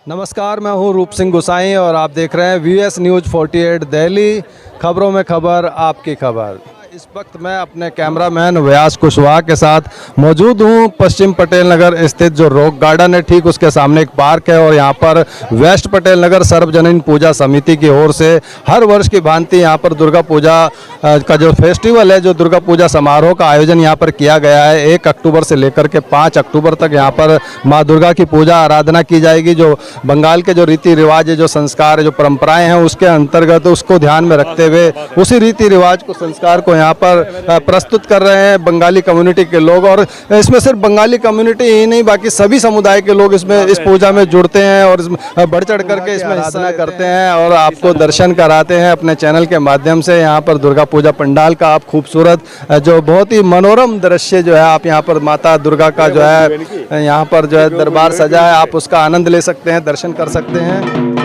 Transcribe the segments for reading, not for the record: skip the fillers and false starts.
नमस्कार, मैं हूं रूप सिंह गुसाई और आप देख रहे हैं वीएस न्यूज़ 48 दिल्ली। खबरों में खबर, आपकी खबर। इस वक्त मैं अपने कैमरामैन व्यास कुशवाहा के साथ मौजूद हूं पश्चिम पटेल नगर स्थित जो रॉक गार्डन है, ठीक उसके सामने एक पार्क है और यहां पर वेस्ट पटेल नगर सार्वजनिक पूजा समिति की ओर से हर वर्ष की भांति यहां पर दुर्गा पूजा का जो फेस्टिवल है, जो दुर्गा पूजा समारोह का आयोजन यहां पर किया गया है। 1 अक्टूबर से लेकर के 5 अक्टूबर तक यहां पर माँ दुर्गा की पूजा आराधना की जाएगी। जो बंगाल के जो रीति रिवाज है, जो संस्कार है, जो परंपराएं हैं, उसके अंतर्गत उसको ध्यान में रखते हुए उसी रीति रिवाज को, संस्कार को यहाँ पर प्रस्तुत कर रहे हैं बंगाली कम्युनिटी के लोग। और इसमें सिर्फ बंगाली कम्युनिटी ही नहीं, बाकी सभी समुदाय के लोग इसमें इस पूजा में जुड़ते हैं और बढ़ चढ़ करके इसमें हिस्सा करते हैं और आपको दर्शन कराते हैं अपने चैनल के माध्यम से। यहाँ पर दुर्गा पूजा पंडाल का आप खूबसूरत जो बहुत ही मनोरम दृश्य जो है, आप यहाँ पर माता दुर्गा का जो है यहाँ पर जो है दरबार सजा है, आप उसका आनंद ले सकते हैं, दर्शन कर सकते हैं।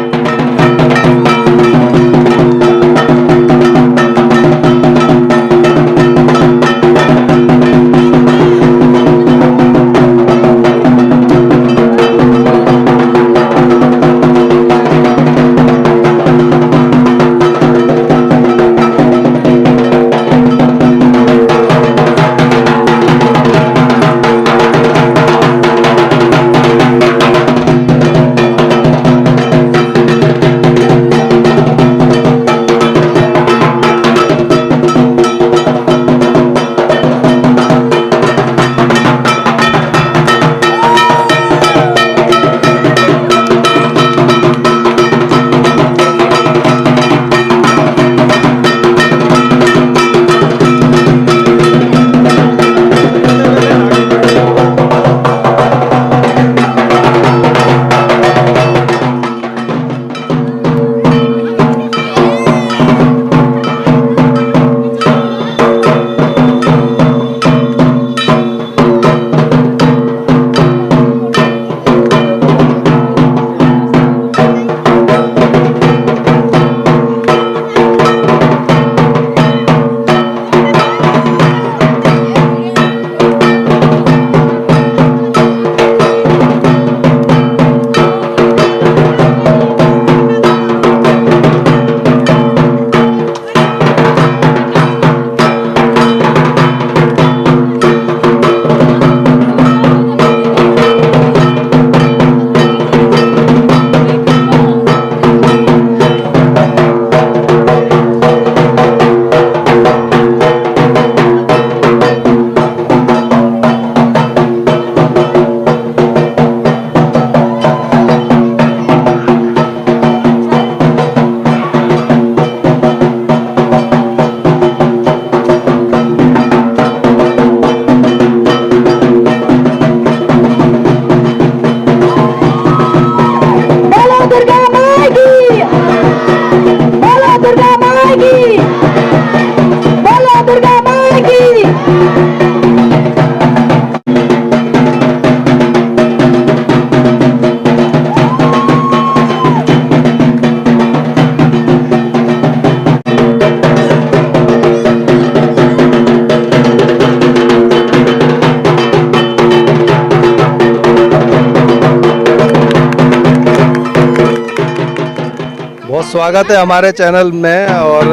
बहुत स्वागत है हमारे चैनल में। और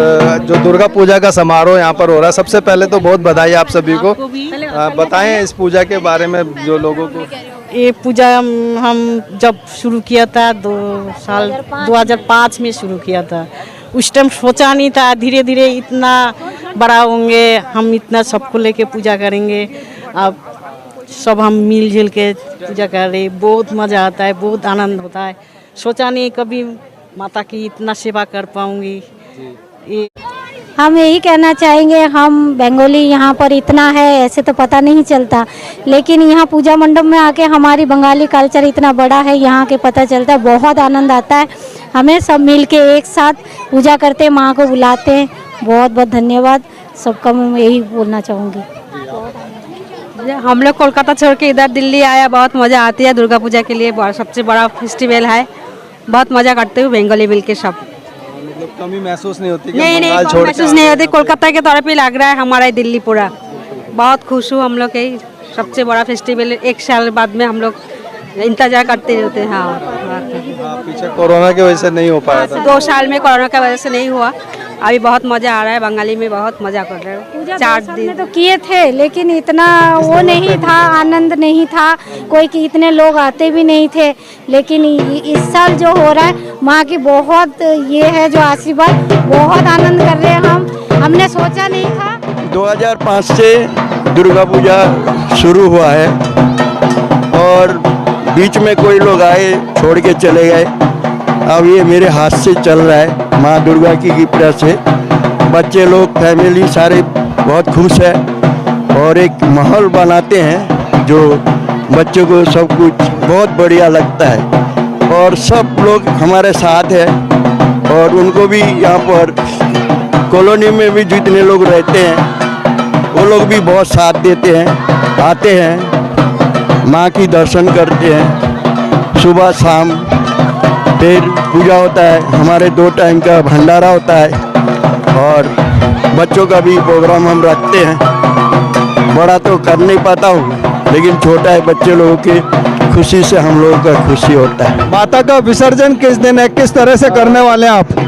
जो दुर्गा पूजा का समारोह यहाँ पर हो रहा है, सबसे पहले तो बहुत बधाई आप सभी को। बताएं इस पूजा के बारे में जो लोगों को। ये पूजा हम जब शुरू किया था 2005 में शुरू किया था। उस टाइम सोचा नहीं था धीरे धीरे इतना बड़ा होंगे, हम इतना सबको लेके पूजा करेंगे। अब सब हम मिलजुल के पूजा कर रहे, बहुत मज़ा आता है, बहुत आनंद होता है। सोचा नहीं कभी माता की इतना सेवा कर पाऊंगी। हम यही कहना चाहेंगे, हम बंगाली यहाँ पर इतना है ऐसे तो पता नहीं चलता, लेकिन यहाँ पूजा मंडप में आके हमारी बंगाली कल्चर इतना बड़ा है यहाँ के पता चलता है। बहुत आनंद आता है, हमें सब मिल के एक साथ पूजा करते, माँ को बुलाते हैं। बहुत बहुत धन्यवाद सबका, मैं यही बोलना चाहूँगी। हम लोग कोलकाता छोड़ के इधर दिल्ली आया, बहुत मज़ा आती है। दुर्गा पूजा के लिए सबसे बड़ा फेस्टिवल है, बहुत मज़ा करते हुए बंगाली मिल के सब। मतलब कमी महसूस नहीं होती? नहीं महसूस नहीं होती। कोलकाता के तरफ ही लग रहा है हमारा दिल्ली पूरा। बहुत खुश हूँ हम लोग के सबसे बड़ा फेस्टिवल 1 साल बाद में हम लोग इंतजार करते रहते हैं। हाँ, पीछे कोरोना की वजह से नहीं हो पाया था। 2 साल में कोरोना की वजह से नहीं हुआ। अभी बहुत मज़ा आ रहा है, बंगाली में बहुत मज़ा कर रहे हैं। 4 दिन तो किए थे, लेकिन इतना वो नहीं था, आनंद नहीं था, कोई कि इतने लोग आते भी नहीं थे। लेकिन इस साल जो हो रहा है, माँ की बहुत ये है जो आशीर्वाद, बहुत आनंद कर रहे हैं हम। हमने सोचा नहीं था। 2005 से दुर्गा पूजा शुरू हुआ है और बीच में कोई लोग आए छोड़ के चले गए। अब ये मेरे हाथ से चल रहा है, माँ दुर्गा की कृपा से। बच्चे लोग, फैमिली सारे बहुत खुश है और एक माहौल बनाते हैं जो बच्चों को सब कुछ बहुत बढ़िया लगता है। और सब लोग हमारे साथ है और उनको भी यहाँ पर कॉलोनी में भी जितने लोग रहते हैं वो लोग भी बहुत साथ देते हैं, आते हैं, माँ की दर्शन करते हैं। सुबह शाम फिर पूजा होता है, हमारे 2 टाइम का भंडारा होता है और बच्चों का भी प्रोग्राम हम रखते हैं। बड़ा तो कर नहीं पाता हूँ, लेकिन छोटा है, बच्चे लोगों की खुशी से हम लोगों का खुशी होता है। माता का विसर्जन किस दिन है, किस तरह से करने वाले हैं आप?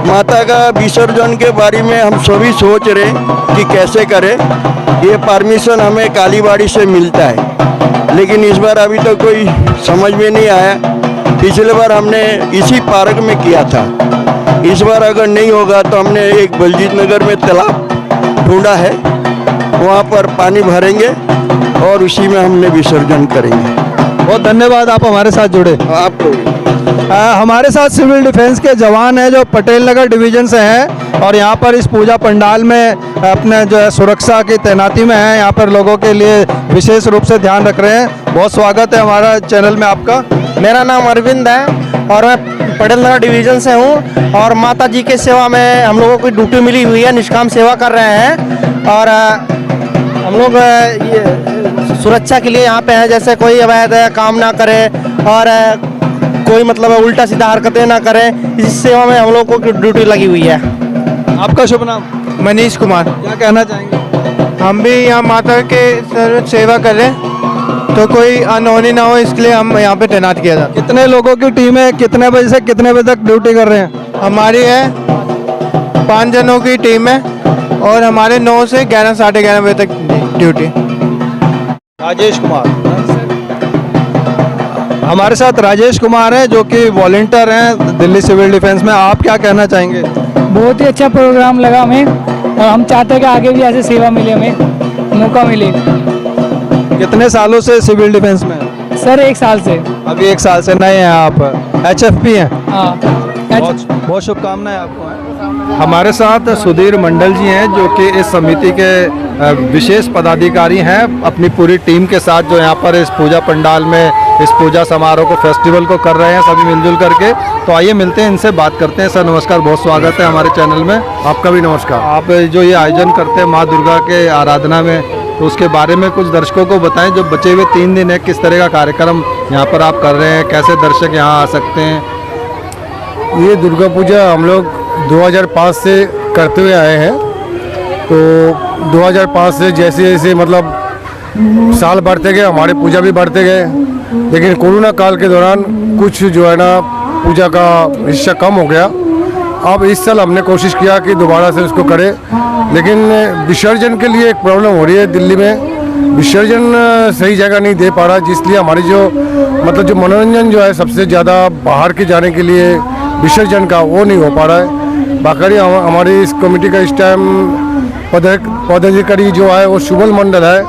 माता का विसर्जन के बारे में हम सभी सोच रहे हैं कि कैसे करें। ये परमिशन हमें कालीबाड़ी से मिलता है, लेकिन इस बार अभी तो कोई समझ में नहीं आया। पिछले बार हमने इसी पार्क में किया था। इस बार अगर नहीं होगा तो हमने एक बलजीत नगर में तालाब ढूंढा है, वहाँ पर पानी भरेंगे और उसी में हमने विसर्जन करेंगे। बहुत धन्यवाद, आप हमारे साथ जुड़े। आपको हमारे साथ सिविल डिफेंस के जवान हैं जो पटेल नगर डिवीजन से हैं और यहाँ पर इस पूजा पंडाल में अपने जो है सुरक्षा की तैनाती में हैं। यहाँ पर लोगों के लिए विशेष रूप से ध्यान रख रहे हैं। बहुत स्वागत है हमारा चैनल में आपका। मेरा नाम अरविंद है और मैं पटेल नगर डिवीज़न से हूँ और माता जी के सेवा में हम लोगों को ड्यूटी मिली हुई है, निष्काम सेवा कर रहे हैं। और हम लोग ये सुरक्षा के लिए यहाँ पे हैं, जैसे कोई अवैध काम ना करे और कोई मतलब उल्टा सीधा हरकतें ना करें, इस सेवा में हम लोग को ड्यूटी लगी हुई है। आपका शुभ नाम? मनीष कुमार। क्या कहना चाहेंगे? हम भी यहाँ माता के सेवा कर रहे हैं, तो कोई अनहोनी ना हो इसके लिए हम यहाँ पे तैनात किया जाता है। कितने लोगों की टीम है, कितने बजे से कितने बजे तक ड्यूटी कर रहे हैं? हमारी है 5 जनों की टीम है और हमारे 9 से 11 साढ़े 11 बजे तक ड्यूटी। राजेश कुमार हमारे साथ राजेश कुमार हैं जो कि वॉलंटियर हैं दिल्ली सिविल डिफेंस में। आप क्या कहना चाहेंगे? बहुत ही अच्छा प्रोग्राम लगा हमें और हम चाहते हैं कि आगे भी ऐसे सेवा मिले, हमें मौका मिले। कितने सालों से सिविल डिफेंस में हैं? सर 1 साल से। अभी 1 साल से नए हैं आप, HFP हैं। हाँ, बहुत शुभकामनाएं आपको हैं। हमारे साथ सुधीर मंडल जी हैं जो कि इस समिति के विशेष पदाधिकारी हैं, अपनी पूरी टीम के साथ जो यहाँ पर इस पूजा पंडाल में इस पूजा समारोह को, फेस्टिवल को कर रहे हैं सभी मिलजुल करके। तो आइए मिलते हैं, इनसे बात करते हैं। सर नमस्कार, बहुत स्वागत है हमारे चैनल में। आपका भी नमस्कार। आप जो ये आयोजन करते हैं माँ दुर्गा के आराधना में, तो उसके बारे में कुछ दर्शकों को बताएं। जो बचे हुए 3 दिन है, किस तरह का कार्यक्रम यहाँ पर आप कर रहे हैं, कैसे दर्शक यहाँ आ सकते हैं? ये दुर्गा पूजा हम लोग 2005 से करते हुए आए हैं। तो 2005 से जैसे जैसे मतलब साल बढ़ते गए, हमारे पूजा भी बढ़ते गए। लेकिन कोरोना काल के दौरान कुछ जो है ना पूजा का हिस्सा कम हो गया। अब इस साल हमने कोशिश किया कि दोबारा से उसको करें, लेकिन विसर्जन के लिए एक प्रॉब्लम हो रही है। दिल्ली में विसर्जन सही जगह नहीं दे पा रहा, जिसलिए हमारी जो मतलब जो मनोरंजन जो है सबसे ज़्यादा बाहर के जाने के लिए विसर्जन का, वो नहीं हो पा रहा है। बाकी हमारी इस कमेटी का इस टाइम पदाधिकारी जो है वो शुभल मंडल है।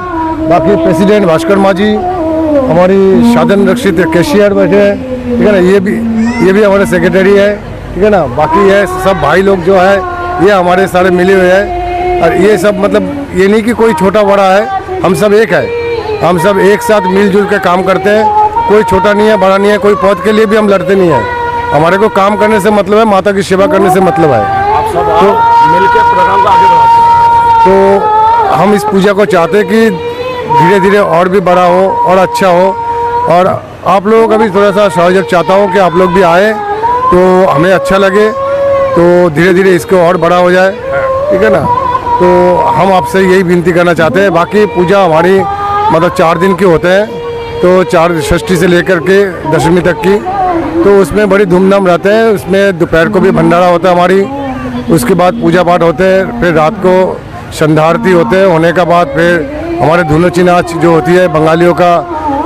बाकी प्रेसिडेंट भास्कर माँ जी, हमारी साधन रक्षित कैशियर बैठे हैं, ठीक है ना, ये भी हमारे सेक्रेटरी है, ठीक है ना। बाकी है सब भाई लोग जो है ये हमारे सारे मिले हुए हैं। और ये सब मतलब ये नहीं कि कोई छोटा बड़ा है, हम सब एक है, हम सब एक साथ मिलजुल के काम करते हैं। कोई छोटा नहीं है, बड़ा नहीं है, कोई पद के लिए भी हम लड़ते नहीं हैं। हमारे को काम करने से मतलब है, माता की सेवा करने से मतलब है। आप सब तो मिलकर प्रोग्राम को आगे बढ़ाते हैं। तो हम इस पूजा को चाहते हैं कि धीरे धीरे और भी बड़ा हो और अच्छा हो। और आप लोगों का भी थोड़ा सा सहयोग चाहता हूँ कि आप लोग भी आए तो हमें अच्छा लगे, तो धीरे धीरे इसको और बड़ा हो जाए, ठीक है ना। तो हम आपसे यही विनती करना चाहते हैं। बाकी पूजा हमारी मतलब 4 दिन के होते हैं, तो 4 षष्ठी से लेकर के दशमी तक की, तो उसमें बड़ी धूमधाम रहते हैं। उसमें दोपहर को भी भंडारा होता है हमारी, उसके बाद पूजा पाठ होते हैं, फिर रात को संध्या आरती होते हैं। होने के बाद फिर हमारे धुनोची नाच जो होती है बंगालियों का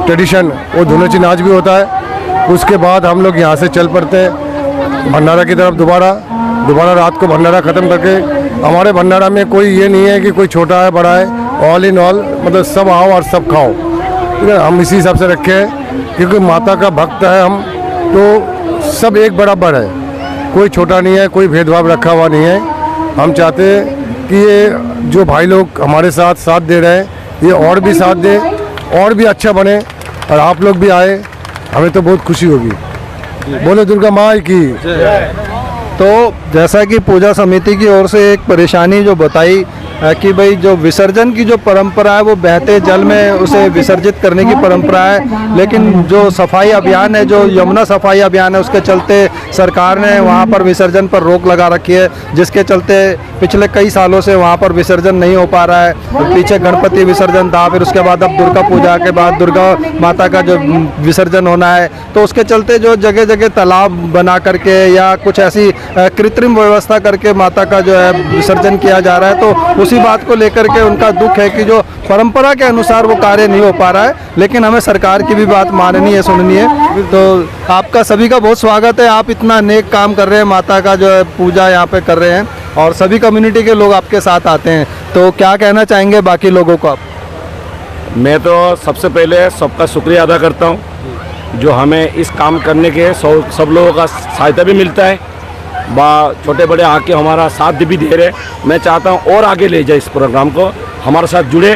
ट्रेडिशन, वो धुनोची नाच भी होता है। उसके बाद हम लोग यहाँ से चल पड़ते हैं भंडारा की तरफ। दोबारा रात को भंडारा ख़त्म करके, हमारे भंडारा में कोई ये नहीं है कि कोई छोटा है बड़ा है, ऑल इन ऑल मतलब सब आओ और सब खाओ, ठीक है। हम इसी हिसाब से रखे हैं क्योंकि माता का भक्त है हम, तो सब एक बराबर है, कोई छोटा नहीं है, कोई भेदभाव रखा हुआ नहीं है। हम चाहते हैं कि ये जो भाई लोग हमारे साथ दे रहे हैं, ये और भी साथ दे, और भी अच्छा बने, और आप लोग भी आए, हमें तो बहुत खुशी होगी। बोलो दुर्गा माँ की। तो जैसा कि पूजा समिति की ओर से एक परेशानी जो बताई कि भाई जो विसर्जन की जो परंपरा है वो बहते जल में उसे विसर्जित करने की परंपरा है, लेकिन जो सफाई अभियान है, जो यमुना सफाई अभियान है, उसके चलते सरकार ने वहाँ पर विसर्जन पर रोक लगा रखी है, जिसके चलते पिछले कई सालों से वहाँ पर विसर्जन नहीं हो पा रहा है। पीछे गणपति विसर्जन था, फिर उसके बाद अब दुर्गा पूजा के बाद दुर्गा माता का जो विसर्जन होना है, तो उसके चलते जो जगह जगह तालाब बना करके या कुछ ऐसी कृत्रिम व्यवस्था करके माता का जो है विसर्जन किया जा रहा है। तो उसी बात को लेकर के उनका दुख है कि जो परंपरा के अनुसार वो कार्य नहीं हो पा रहा है, लेकिन हमें सरकार की भी बात माननी है, सुननी है। तो आपका सभी का बहुत स्वागत है, आप इतना नेक काम कर रहे हैं, माता का जो है पूजा यहाँ पे कर रहे हैं और सभी कम्युनिटी के लोग आपके साथ आते हैं, तो क्या कहना चाहेंगे बाकी लोगों को आप? मैं तो सबसे पहले सबका शुक्रिया अदा करता हूँ जो हमें इस काम करने के सब लोगों का सहायता भी मिलता है, छोटे बड़े आके हमारा साथ भी दे रहे। मैं चाहता हूँ और आगे ले जाए इस प्रोग्राम को, हमारे साथ जुड़े,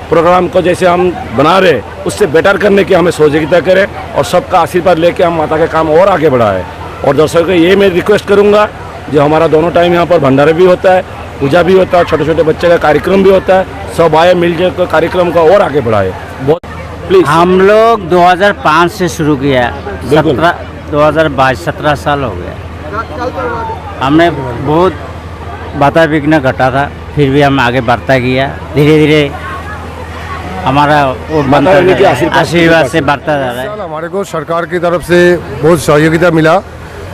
प्रोग्राम को जैसे हम बना रहे उससे बेटर करने की हमें सहयोगिता करें और सबका आशीर्वाद लेके हम माता के काम और आगे बढ़ाएं। और दर्शकों को ये मैं रिक्वेस्ट करूँगा जो हमारा दोनों टाइम यहाँ पर भंडारा भी होता है, पूजा भी होता है, छोटे छोटे बच्चे का कार्यक्रम भी होता है, सब आए मिलकर कार्यक्रम का और आगे बढ़ाए। बहुत प्लीज। हम लोग 2005 से शुरू किया, 17 साल हो गया। हमने बहुत बाधा विघ्न घटा था, फिर भी हम आगे बढ़ता गया, धीरे धीरे हमारा वो आशीर्वाद से बढ़ता जा रहा है। हमारे को सरकार की तरफ से बहुत सहयोगिता मिला,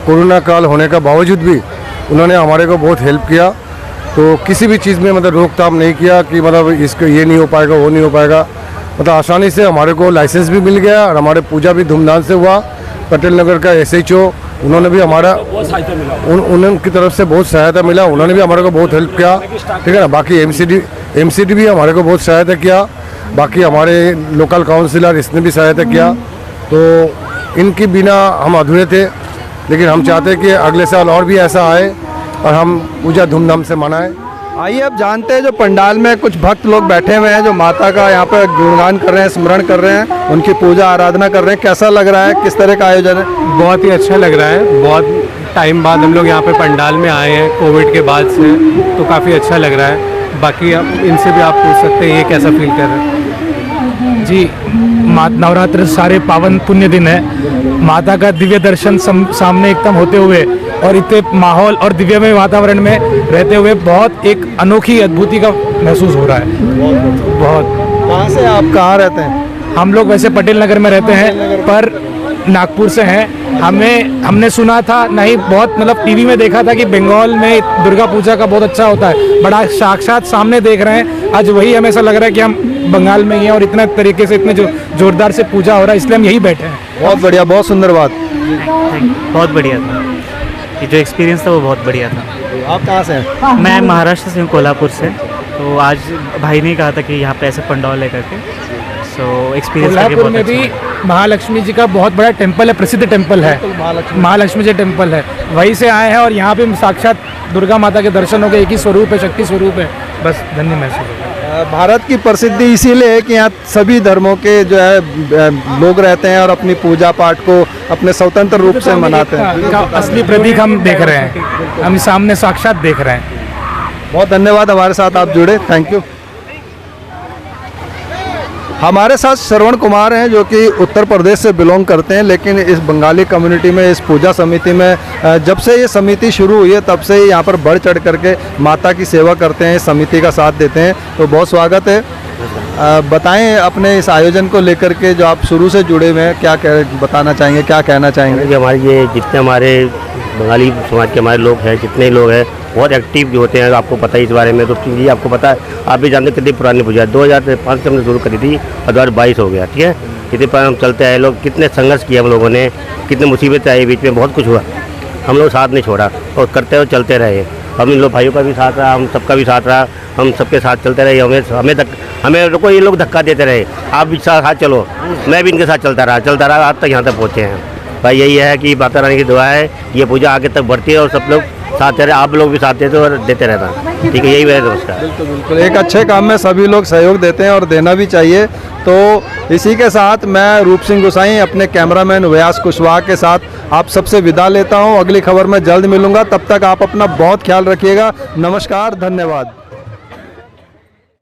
कोरोना काल होने का बावजूद भी उन्होंने हमारे को बहुत हेल्प किया। तो किसी भी चीज़ में मतलब रोकथाम नहीं किया कि मतलब इसको ये नहीं हो पाएगा, वो नहीं हो पाएगा, मतलब आसानी से हमारे को लाइसेंस भी मिल गया और हमारे पूजा भी धूमधाम से हुआ। पटेल नगर का SHO उन्होंने भी हमारा उनकी तरफ से बहुत सहायता मिला, उन्होंने भी हमारे को बहुत हेल्प किया, ठीक है ना। बाकी MCD भी हमारे को बहुत सहायता किया, बाकी हमारे लोकल काउंसिलर इसने भी सहायता किया। तो इनके बिना हम अधूरे थे, लेकिन हम चाहते हैं कि अगले साल और भी ऐसा आए और हम पूजा धूमधाम से मनाएं। आइए अब जानते हैं जो पंडाल में कुछ भक्त लोग बैठे हुए हैं जो माता का यहाँ पे गुणगान कर रहे हैं, स्मरण कर रहे हैं, उनकी पूजा आराधना कर रहे हैं। कैसा लग रहा है, किस तरह का आयोजन है? बहुत ही अच्छा लग रहा है, बहुत टाइम बाद हम लोग यहाँ पे पंडाल में आए हैं कोविड के बाद से, तो काफ़ी अच्छा लग रहा है। बाकी अब इनसे भी आप पूछ सकते हैं ये कैसा फील कर रहे हैं। जी, नवरात्र सारे पावन पुण्य दिन है, माता का दिव्य दर्शन सामने एकदम होते हुए और इतने माहौल और दिव्यमय वातावरण में रहते हुए बहुत एक अनोखी अद्भुति का महसूस हो रहा है। बहुत। कहाँ से आप, कहाँ रहते हैं? हम लोग वैसे पटेल नगर में रहते हैं पर नागपुर से हैं। हमने सुना था, नहीं बहुत मतलब टीवी में देखा था कि बंगाल में दुर्गा पूजा का बहुत अच्छा होता है, बड़ा साक्षात सामने देख रहे हैं। आज वही हमें ऐसा लग रहा है कि हम बंगाल में ही हैं और इतना तरीके से इतने जोरदार से पूजा हो रहा है, इसलिए हम यही बैठे हैं। बहुत बढ़िया, बहुत सुंदर बात। बहुत बढ़िया था, ये जो एक्सपीरियंस था वो बहुत बढ़िया था। आप कहाँ से हैं? मैं महाराष्ट्र से हूँ, कोल्हापुर से। तो आज भाई ने कहा था कि यहाँ पे ऐसे पंडाल लेकर के, सो एक्सपीरियंस कोल्हापुर में भी महालक्ष्मी जी का बहुत बड़ा टेम्पल है, प्रसिद्ध टेम्पल है, महालक्ष्मी जी टेम्पल है, वहीं से आए हैं और यहाँ पे साक्षात दुर्गा माता के दर्शन हो गए। एक ही स्वरूप है, शक्ति स्वरूप है, बस धन्य महसूस हो। भारत की प्रसिद्धि इसीलिए है कि यहाँ सभी धर्मों के जो है लोग रहते हैं और अपनी पूजा पाठ को अपने स्वतंत्र रूप से मनाते हैं। असली प्रतीक हम देख रहे हैं, हम सामने साक्षात देख रहे हैं। बहुत धन्यवाद, हमारे साथ आप जुड़े, थैंक यू। हमारे साथ श्रवण कुमार हैं जो कि उत्तर प्रदेश से बिलोंग करते हैं, लेकिन इस बंगाली कम्युनिटी में, इस पूजा समिति में जब से ये समिति शुरू हुई है तब से ही यहाँ पर बढ़ चढ़ करके माता की सेवा करते हैं, समिति का साथ देते हैं। तो बहुत स्वागत है। बताएं अपने इस आयोजन को लेकर के, जो आप शुरू से जुड़े हुए हैं, क्या बताना चाहेंगे, क्या कहना चाहेंगे? कि हमारे ये जितने हमारे बंगाली समाज के हमारे लोग हैं, जितने लोग हैं बहुत एक्टिव जो होते हैं, आपको पता है इस बारे में। तो ये आपको पता है, आप भी जानते हैं कितनी पुरानी पूजा है। 2005 से हमने शुरू करी थी और 2022 हो गया, ठीक है। इतने पर हम चलते आए लोग, कितने संघर्ष किए हम लोगों ने, कितने मुसीबतें आई बीच में, बहुत कुछ हुआ, हम लोग साथ नहीं छोड़ा और करते हुए चलते रहे। हम इन लोग भाइयों का भी साथ रहा, हम सबका भी साथ रहा, हम सबके साथ चलते रहे। हमें को ये लोग धक्का देते रहे, आप भी साथ चलो, मैं भी इनके साथ चलता रहा, आज तक यहाँ तक पहुँचे हैं। भाई यही है कि माता रानी की दुआ है, ये पूजा आगे तक बढ़ती है और सब लोग साथ रहे, आप लोग भी साथ देते और देते रहना, ठीक है। यही मेरा नमस्कार। बिल्कुल बिल्कुल, एक अच्छे काम में सभी लोग सहयोग देते हैं और देना भी चाहिए। तो इसी के साथ मैं रूप सिंह गोसाई अपने कैमरामैन व्यास कुशवाहा के साथ आप सबसे विदा लेता हूं। अगली खबर में जल्द मिलूंगा, तब तक आप अपना बहुत ख्याल रखिएगा। नमस्कार, धन्यवाद।